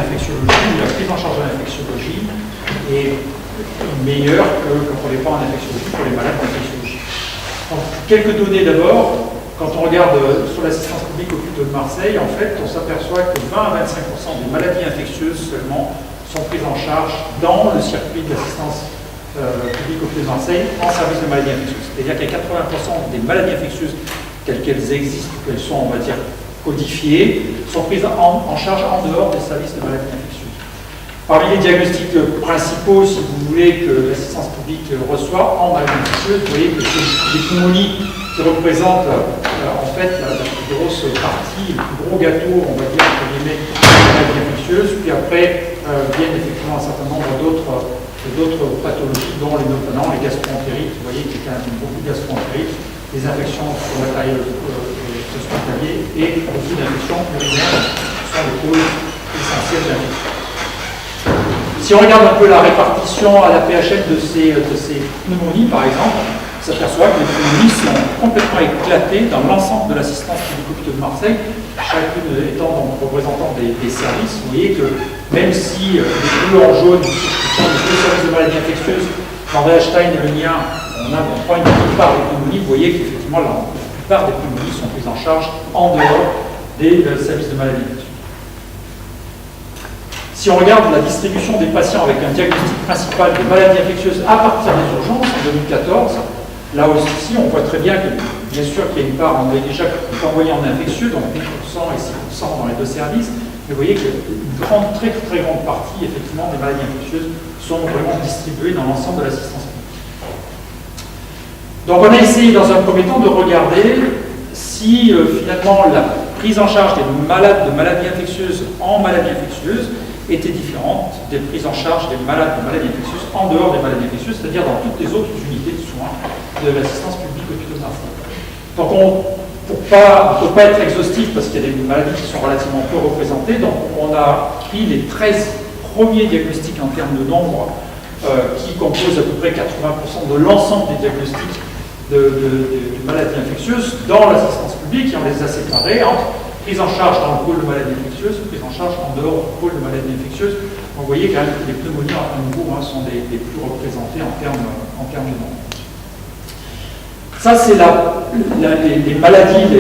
infectiologie, où la prise en charge de l'infectiologie est meilleure que quand on n'est pas en infectiologie pour les malades d'infectiologie. Donc, quelques données d'abord. Quand on regarde sur l'assistance publique au hôpital de Marseille, en fait, on s'aperçoit que 20 à 25% des maladies infectieuses seulement sont prises en charge dans le circuit de l'assistance publique au hôpital de Marseille en service de maladies infectieuses. C'est-à-dire qu'il y a 80% des maladies infectieuses telles qu'elles existent, qu'elles sont, on va dire, codifiées, sont prises en charge en dehors des services de maladies infectieuses. Parmi les diagnostics principaux, si vous voulez, que l'assistance publique reçoit en maladies infectieuses, vous voyez que c'est les pneumonies qui représentent en fait la plus grosse partie, le plus gros gâteau, on va dire, entre guillemets, des maladies infectieuses. Puis après viennent effectivement un certain nombre d'autres pathologies, dont notamment les gastro-entérites, vous voyez qu'il y a beaucoup de gastro-entérites, les infections sur le matériel hospitalier et beaucoup d'infections urinaires qui sont les causes essentielles d'infection. Si on regarde un peu la répartition à la PHM de ces pneumonies, par exemple, on s'aperçoit que les pneumonies sont complètement éclatées dans l'ensemble de l'assistance publique hôpital de Marseille, chacune étant donc représentant des services. Vous voyez que même si les bleus en jaune sont les deux services de maladies infectieuses, André Stein et le mien, on prend une petite part des pneumonies, vous voyez qu'effectivement la plupart des pneumonies sont prises en charge en dehors des services de maladies infectieuses. Si on regarde la distribution des patients avec un diagnostic principal de maladies infectieuses à partir des urgences en 2014, là aussi on voit très bien que, bien sûr qu'il y a une part, on avait déjà envoyé en infectieux, donc 8% et 6% dans les deux services, mais vous voyez qu'une très grande partie effectivement des maladies infectieuses sont vraiment distribuées dans l'ensemble de l'assistance publique. Donc on a essayé dans un premier temps de regarder si finalement la prise en charge des malades de maladies infectieuses en maladies infectieuses était différente des prises en charge des malades de maladies infectieuses en dehors des maladies infectieuses, c'est-à-dire dans toutes les autres unités de soins de l'assistance publique hôpital de Marseille. Donc on ne peut pas être exhaustif parce qu'il y a des maladies qui sont relativement peu représentées, donc on a pris les 13 premiers diagnostics en termes de nombre qui composent à peu près 80% de l'ensemble des diagnostics de maladies infectieuses dans l'assistance publique, et on les a séparés entre prise en charge dans le pôle de maladies infectieuses, prise en charge en dehors du pôle de maladies infectieuses. Donc, vous voyez quand même que les pneumonies à nouveau sont les plus représentées en termes de nombre. Ça, c'est les maladies,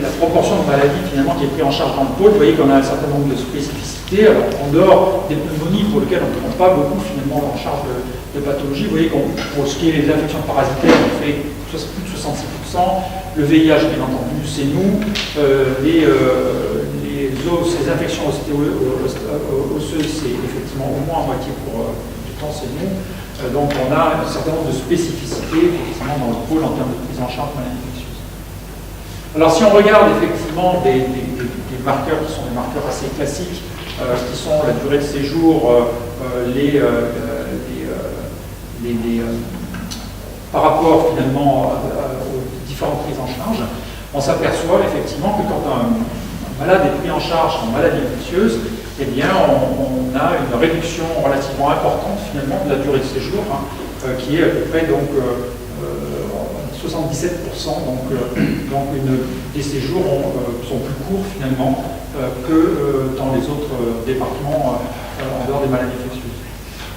la proportion de maladies finalement qui est prise en charge dans le pôle. Vous voyez qu'on a un certain nombre de spécificités. Alors, en dehors des pneumonies pour lesquelles on ne prend pas beaucoup finalement en charge de pathologie, vous voyez qu'on, pour ce qui est des infections parasitaires, on fait plus de 66%. Le VIH, bien entendu, c'est nous. Ces infections osseuses, c'est effectivement au moins à moitié du temps, c'est nous. Donc on a un certain nombre de spécificités effectivement dans le pôle en termes de prise en charge de maladies infectieuses. Alors si on regarde effectivement des marqueurs qui sont des marqueurs assez classiques, qui sont la durée de séjour, par rapport finalement aux différentes prises en charge, on s'aperçoit effectivement que quand un malade est pris en charge en maladie infectieuse, eh bien on a une réduction relativement importante finalement de la durée de séjour, qui est à peu près donc 77%, donc des séjours sont plus courts finalement que dans les autres départements en dehors des maladies infectieuses.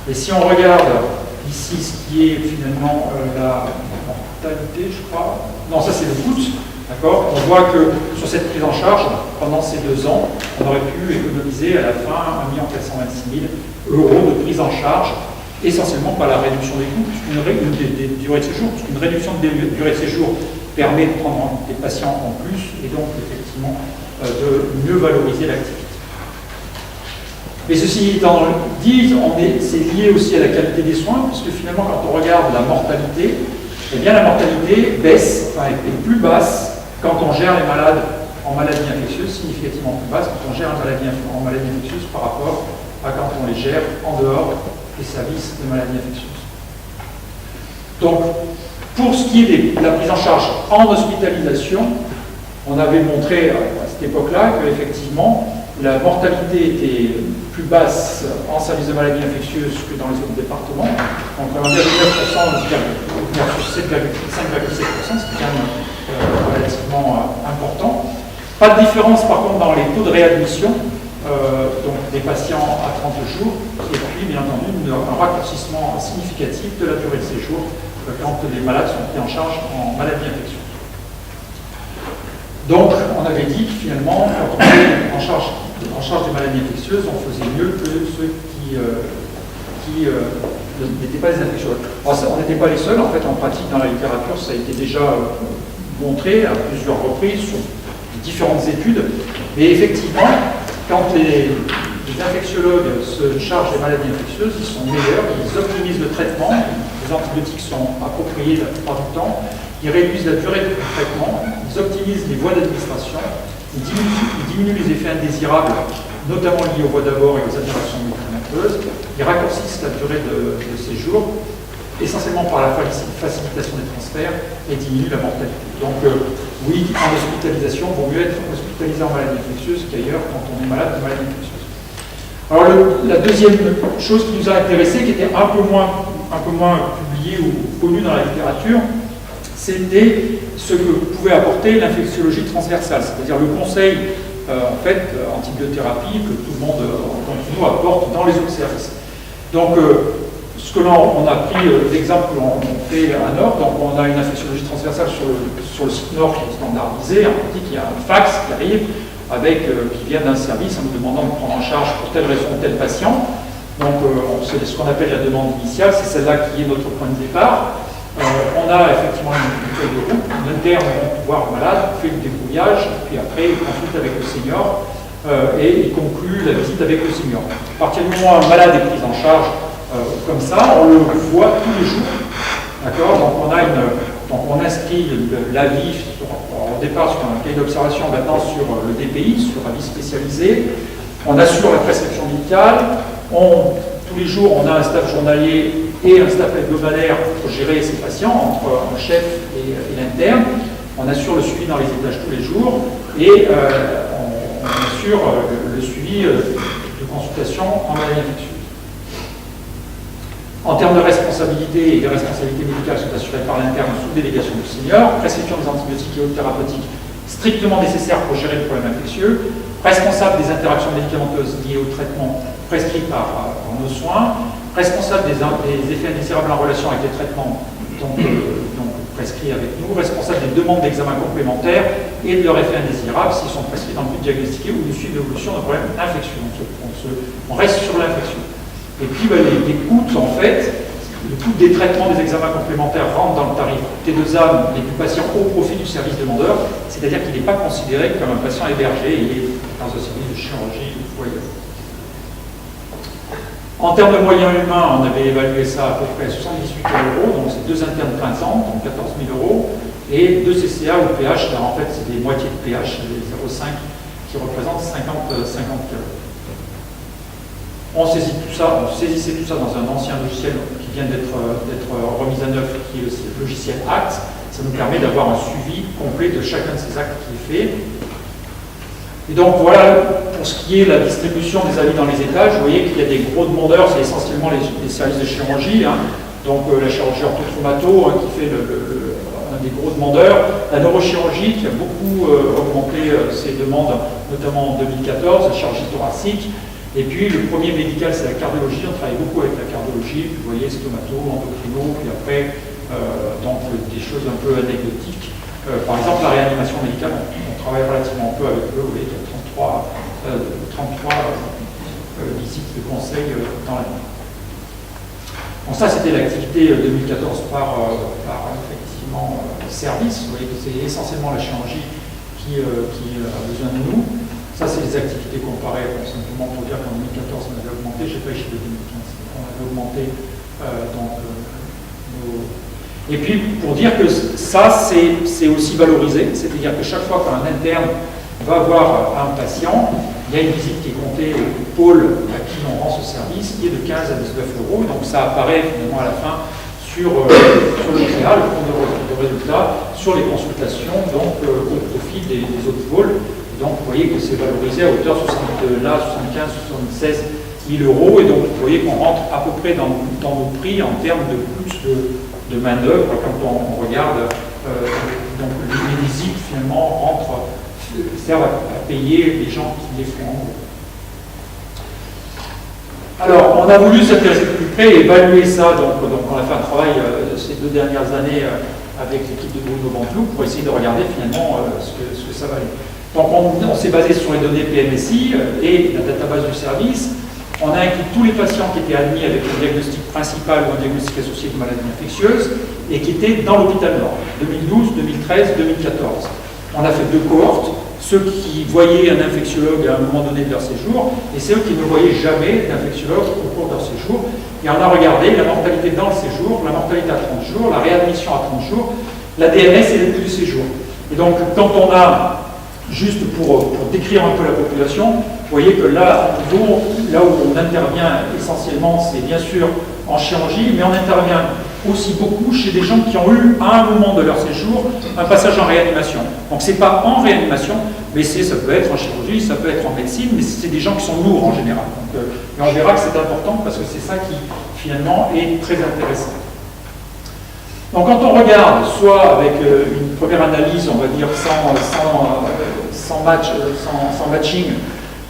Et si on regarde ici ce qui est finalement la mortalité, je crois, non, ça c'est le coût. D'accord. On voit que sur cette prise en charge, pendant ces 2 ans, on aurait pu économiser à la fin 1 426 000 € de prise en charge, essentiellement par la réduction des coûts, puisqu'une durée de séjour, puisqu'une réduction de durée de séjour permet de prendre des patients en plus et donc effectivement de mieux valoriser l'activité. Mais ceci étant dit, c'est lié aussi à la qualité des soins, puisque finalement quand on regarde la mortalité, eh bien la mortalité baisse, enfin est plus basse quand on gère les malades en maladie infectieuse, significativement plus basse quand on gère en maladie infectieuse par rapport à quand on les gère en dehors des services de maladies infectieuses. Donc, pour ce qui est de la prise en charge en hospitalisation, on avait montré à cette époque-là qu'effectivement, la mortalité était plus basse en service de maladies infectieuses que dans les autres départements. Donc, 1,9% versus 5,7%, c'est quand même relativement important. Pas de différence, par contre, dans les taux de réadmission. donc des patients à 30 jours, et puis bien entendu un raccourcissement significatif de la durée de séjour quand les malades sont pris en charge en maladie infectieuse. Donc, on avait dit que finalement, quand on était en charge des maladies infectieuses, on faisait mieux que ceux qui n'étaient pas des infectiologues. On n'était pas les seuls, en fait, en pratique, dans la littérature, ça a été déjà montré à plusieurs reprises sur différentes études. Mais effectivement, quand les infectiologues se chargent des maladies infectieuses, ils sont meilleurs, ils optimisent le traitement, les antibiotiques sont appropriés la plupart du temps, ils réduisent la durée du traitement, ils optimisent les voies d'administration, ils diminuent les effets indésirables, notamment liés aux voies d'abord et aux interactions médicamenteuses, ils raccourcissent la durée de séjour, essentiellement par la facilitation des transferts, et diminuent la mortalité. Donc oui, en hospitalisation, il vaut mieux être hospitalisé en maladie infectieuse qu'ailleurs quand on est malade de maladie infectieuse. Alors la deuxième chose qui nous a intéressé, qui était un peu moins publiée ou connue dans la littérature, c'était ce que pouvait apporter l'infectiologie transversale, c'est-à-dire le conseil antibiothérapie que tout le monde nous apporte dans les autres services. Donc, ce que l'on a pris l'exemple que l'on fait à Nord, donc on a une infectiologie transversale sur le site Nord qui est standardisé, on dit qu'il y a un fax qui arrive qui vient d'un service en nous demandant de prendre en charge pour telle raison tel patient. Donc, c'est ce qu'on appelle la demande initiale, c'est celle-là qui est notre point de départ. On a effectivement une feuille de route, l'interne va voir le malade, fait le débrouillage, puis après il consulte avec le senior et il conclut la visite avec le senior. À partir du moment où un malade est pris en charge comme ça, on le voit tous les jours. D'accord ? Donc on inscrit l'avis au départ sur un cahier d'observation, maintenant sur le DPI, sur avis spécialisé. On assure la prescription médicale. Tous les jours, on a un staff journalier et un staff hebdomadaire pour gérer ces patients, entre un chef et l'interne. On assure le suivi dans les étages tous les jours et on assure le suivi de consultation en maladie infectieuse. En termes de responsabilité, les responsabilités médicales sont assurées par l'interne sous délégation du senior, prescription des antibiotiques et autres thérapeutiques strictement nécessaires pour gérer le problème infectieux, responsable des interactions médicamenteuses liées au traitement prescrit par nos soins, responsable des effets indésirables en relation avec les traitements donc prescrits avec nous, responsable des demandes d'examen complémentaires et de leurs effets indésirables s'ils sont prescrits dans le but de diagnostiquer ou de suivre l'évolution d'un problème infectieux. On reste sur l'infection. Et puis les coûts, en fait, le coût des traitements des examens complémentaires rentre dans le tarif T2A et du patient au profit du service demandeur, c'est-à-dire qu'il n'est pas considéré comme un patient hébergé, il est dans un service de chirurgie ou foyer. En termes de moyens humains, on avait évalué ça à peu près à 78 €, donc c'est 2 internes plein temps, donc 14 000 €, et 2 CCA ou PH, car en fait c'est des moitiés de PH, les 0,5 qui représentent 50 €. On saisissait tout ça dans un ancien logiciel qui vient d'être remis à neuf, qui est le logiciel ACT. Ça nous permet d'avoir un suivi complet de chacun de ces actes qui est fait. Et donc voilà, pour ce qui est de la distribution des avis dans les étages, vous voyez qu'il y a des gros demandeurs, c'est essentiellement les services de chirurgie, donc la chirurgie orthotraumato qui fait un des gros demandeurs, la neurochirurgie qui a beaucoup augmenté ses demandes, notamment en 2014, la chirurgie thoracique, et puis le premier médical c'est la cardiologie, on travaille beaucoup avec la cardiologie, puis vous voyez stomato, endocrino, puis après donc des choses un peu anecdotiques. Par exemple, la réanimation médicale, on travaille relativement peu avec eux. Vous voyez, il y a 33 visites de conseil dans l'année. Bon, ça, c'était l'activité 2014 par effectivement service. Vous voyez que c'est essentiellement la chirurgie qui a besoin de nous. Ça, c'est les activités comparées, simplement pour dire qu'en 2014, on avait augmenté, je n'ai pas les chiffres de 2015, on avait augmenté nos... Et puis, pour dire que ça, c'est aussi valorisé, c'est-à-dire que chaque fois qu'un interne va voir un patient, il y a une visite qui est comptée au pôle à qui on rend ce service, qui est de 15 à 19 €, donc ça apparaît finalement à la fin sur le CREA, le compte de résultat, sur les consultations, donc au profit des autres pôles. Donc vous voyez que c'est valorisé à hauteur de 75-76 000 €, et donc vous voyez qu'on rentre à peu près dans nos prix en termes de coûts de main-d'œuvre quand on regarde donc les visites finalement servent à payer les gens qui les font. Alors, on a voulu s'intéresser de plus près et évaluer ça. Donc on a fait un travail ces 2 dernières années avec l'équipe de Bruno Bantelou pour essayer de regarder finalement ce que ça valait. Donc on s'est basé sur les données PMSI et la database du service. On a inclus tous les patients qui étaient admis avec un diagnostic principal ou un diagnostic associé de maladie infectieuse et qui étaient dans l'hôpital Nord, 2012, 2013, 2014. On a fait 2 cohortes, ceux qui voyaient un infectiologue à un moment donné de leur séjour et ceux qui ne voyaient jamais d'infectiologue au cours de leur séjour. Et on a regardé la mortalité dans le séjour, la mortalité à 30 jours, la réadmission à 30 jours, la DNS et le plus de séjour. Et donc, quand on a, juste pour décrire un peu la population, vous voyez que là où on intervient essentiellement, c'est bien sûr en chirurgie, mais on intervient aussi beaucoup chez des gens qui ont eu, à un moment de leur séjour, un passage en réanimation. Donc c'est pas en réanimation, mais ça peut être en chirurgie, ça peut être en médecine, mais c'est des gens qui sont lourds en général. Donc, et on verra que c'est important parce que c'est ça qui, finalement, est très intéressant. Donc quand on regarde, soit avec une première analyse, on va dire sans matching,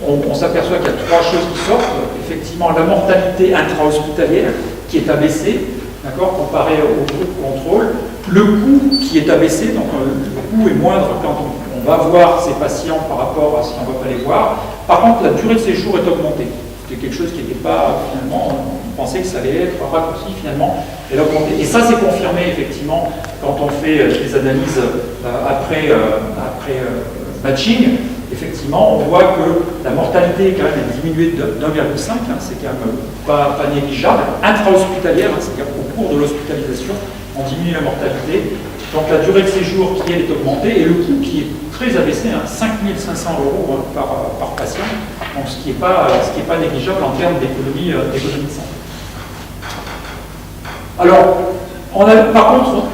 on s'aperçoit qu'il y a 3 choses qui sortent. Effectivement, la mortalité intra-hospitalière qui est abaissée, d'accord, comparé au groupe contrôle. Le coût qui est abaissé, donc le coût est moindre quand on va voir ces patients par rapport à si on ne va pas les voir. Par contre, la durée de séjour est augmentée. C'était quelque chose qui n'était pas, finalement, on pensait que ça allait être raccourci, finalement, elle a augmenté. Et ça, c'est confirmé, effectivement, quand on fait les analyses après matching. Effectivement, on voit que la mortalité quand même est diminuée de 1,5, c'est quand même pas négligeable, intra-hospitalière, c'est-à-dire qu'au cours de l'hospitalisation, on diminue la mortalité. Donc la durée de séjour qui elle est augmentée et le coût qui est très abaissé, 5 500 € par patient, donc ce qui n'est pas négligeable en termes d'économie de santé. Alors, par contre,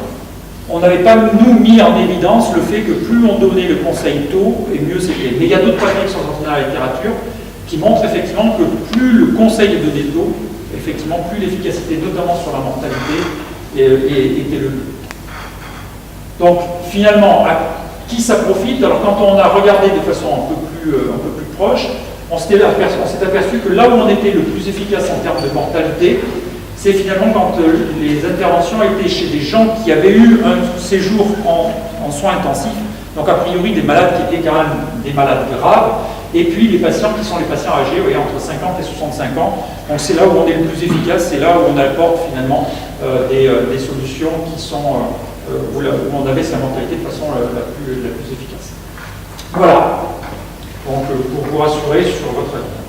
on n'avait pas, nous, mis en évidence le fait que plus on donnait le conseil tôt, et mieux c'était. Mais il y a d'autres papiers qui sont sortis dans la littérature qui montrent effectivement que plus le conseil est donné tôt, effectivement, plus l'efficacité, notamment sur la mortalité, était élevée. Donc, finalement, à qui ça profite? Alors, quand on a regardé de façon un peu plus proche, on s'est aperçu que là où on était le plus efficace en termes de mortalité, c'est finalement quand les interventions étaient chez des gens qui avaient eu un séjour en soins intensifs, donc a priori des malades qui étaient quand même des malades graves, et puis les patients qui sont les patients âgés, vous voyez, entre 50 et 65 ans. Donc c'est là où on est le plus efficace, c'est là où on apporte finalement des solutions qui sont où on abaisse la mortalité de façon la plus efficace. Voilà, donc pour vous rassurer sur votre avis.